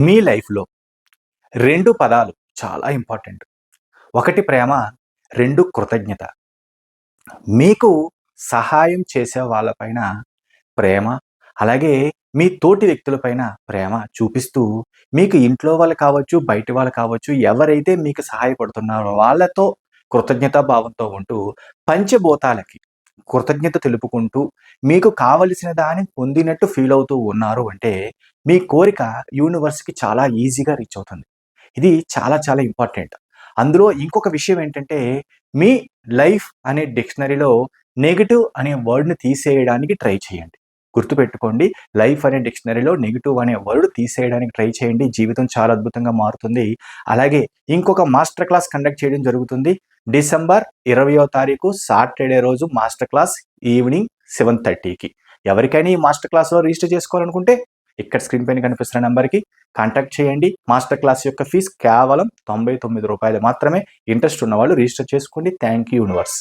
మీ లైఫ్‌లో 2 పదాలు చాలా ఇంపార్టెంట్. ఒకటి ప్రేమ, 2 కృతజ్ఞత. మీకు సహాయం చేసే వాళ్ళపైన ప్రేమ, అలాగే మీ తోటి వ్యక్తులపైన ప్రేమ చూపిస్తూ, మీకు ఇంట్లో వాళ్ళు కావచ్చు, బయట వాళ్ళు కావచ్చు, ఎవరైతే మీకు సహాయపడుతున్నారో వాళ్ళతో కృతజ్ఞతా భావంతో ఉంటూ, పంచభూతాలకి కృతజ్ఞత తెలుపుకుంటూ, మీకు కావలసిన దాన్ని పొందినట్టు ఫీల్ అవుతూ ఉన్నారు అంటే, మీ కోరిక యూనివర్స్‌కి చాలా ఈజీగా రీచ్ అవుతుంది. ఇది చాలా చాలా ఇంపార్టెంట్. అందులో ఇంకొక విషయం ఏంటంటే, మీ లైఫ్ అనే డిక్షనరీలో నెగెటివ్ అనే వర్డ్‌ని తీసేయడానికి ట్రై చేయండి. గుర్తుపెట్టుకోండి. లైఫ్ అనే డిక్షనరీలో నెగెటివ్ అనే వర్డ్ తీసేయడానికి ట్రై చేయండి. జీవితం చాలా అద్భుతంగా మారుతుంది. అలాగే ఇంకొక మాస్టర్ క్లాస్ కండక్ట్ చేయడం జరుగుతుంది. డిసెంబర్ 20వ తారీఖు సాటర్డే రోజు మాస్టర్ క్లాస్ ఈవినింగ్ 7:30కి. ఎవరికైనా ఈ మాస్టర్ క్లాస్‌లో రిజిస్టర్ చేసుకోవాలనుకుంటే ఇక్కడ స్క్రీన్ పైన కనిపిస్తున్న నంబర్‌కి కాంటాక్ట్ చేయండి. మాస్టర్ క్లాస్ యొక్క ఫీజు కేవలం రూ. 99 మాత్రమే. ఇంట్రెస్ట్ ఉన్నవాళ్ళు రిజిస్టర్ చేసుకోండి. Thank you universe.